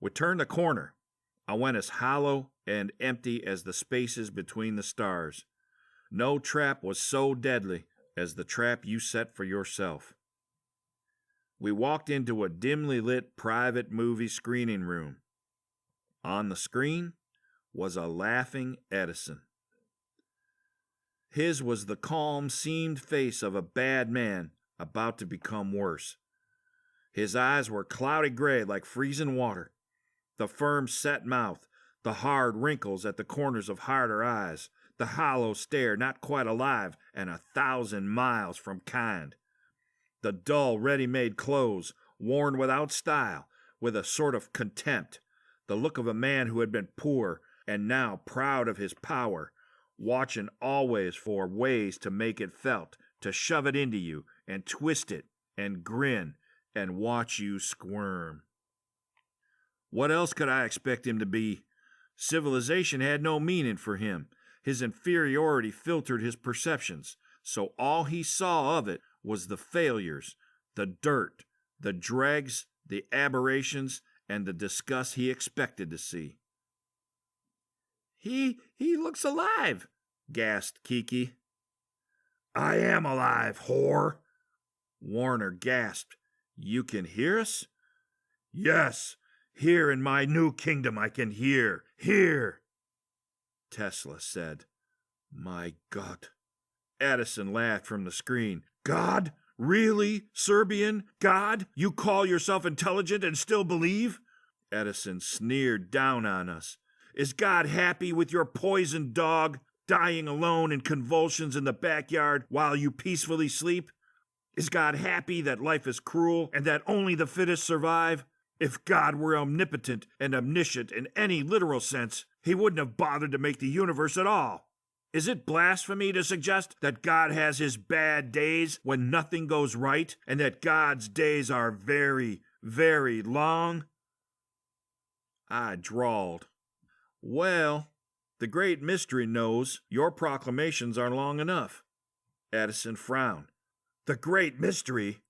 We turned the corner. I went as hollow and empty as the spaces between the stars. No trap was so deadly as the trap you set for yourself. We walked into a dimly lit private movie screening room. On the screen was a laughing Edison. His was the calm, seamed face of a bad man about to become worse. His eyes were cloudy gray like freezing water. The firm set mouth, the hard wrinkles at the corners of harder eyes, the hollow stare not quite alive and 1,000 miles from kind. The dull, ready-made clothes, worn without style, with a sort of contempt. The look of a man who had been poor and now proud of his power, watching always for ways to make it felt, to shove it into you and twist it and grin and watch you squirm. What else could I expect him to be? Civilization had no meaning for him. His inferiority filtered his perceptions, so all he saw of it was the failures, the dirt, the dregs, the aberrations, and the disgust he expected to see. He looks alive, gasped Kiki. I am alive, whore. Warner gasped. You can hear us? Yes, here in my new kingdom I can hear. Here. Tesla said, My God. Edison laughed from the screen. God? Really? Serbian? God? You call yourself intelligent and still believe? Edison sneered down on us. Is God happy with your poisoned dog dying alone in convulsions in the backyard while you peacefully sleep? Is God happy that life is cruel and that only the fittest survive? If God were omnipotent and omniscient in any literal sense, he wouldn't have bothered to make the universe at all. Is it blasphemy to suggest that God has his bad days when nothing goes right and that God's days are very, very long? I drawled. Well, the great mystery knows your proclamations are long enough. Edison frowned. The great mystery?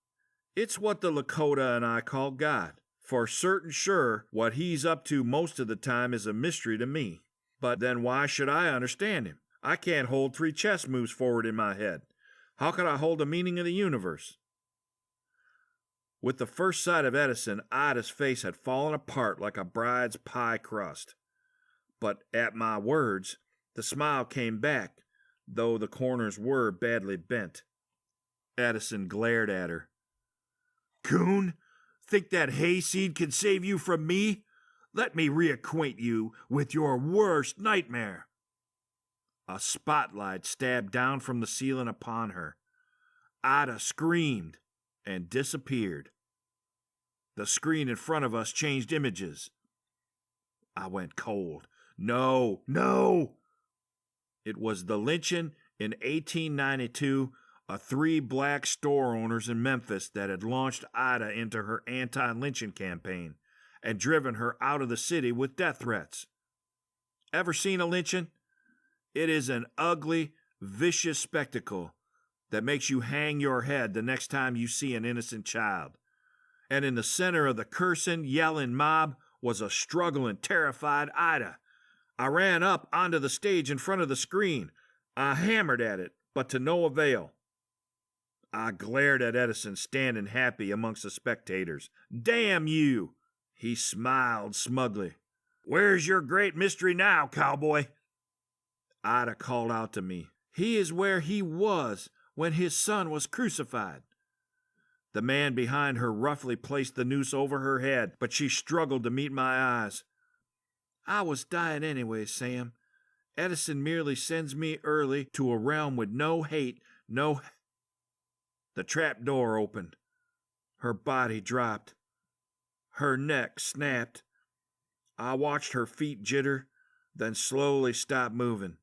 It's what the Lakota and I call God. For certain sure, what he's up to most of the time is a mystery to me. But then why should I understand him? I can't hold 3 chess moves forward in my head. How could I hold the meaning of the universe? With the first sight of Edison, Ida's face had fallen apart like a bride's pie crust. But at my words, the smile came back, though the corners were badly bent. Edison glared at her. Coon, think that hayseed can save you from me? Let me reacquaint you with your worst nightmare. A spotlight stabbed down from the ceiling upon her. Ida screamed and disappeared. The screen in front of us changed images. I went cold. No, no! It was the lynching in 1892 of 3 black store owners in Memphis that had launched Ida into her anti-lynching campaign and driven her out of the city with death threats. Ever seen a lynching? It is an ugly, vicious spectacle that makes you hang your head the next time you see an innocent child. And in the center of the cursing, yelling mob was a struggling, terrified Ida. I ran up onto the stage in front of the screen. I hammered at it, but to no avail. I glared at Edison standing happy amongst the spectators. Damn you! He smiled smugly. Where's your great mystery now, cowboy? Ida called out to me. He is where he was when his son was crucified. The man behind her roughly placed the noose over her head, but she struggled to meet my eyes. I was dying anyway, Sam. Edison merely sends me early to a realm with no hate, no... The trap door opened. Her body dropped. Her neck snapped. I watched her feet jitter, then slowly stop moving.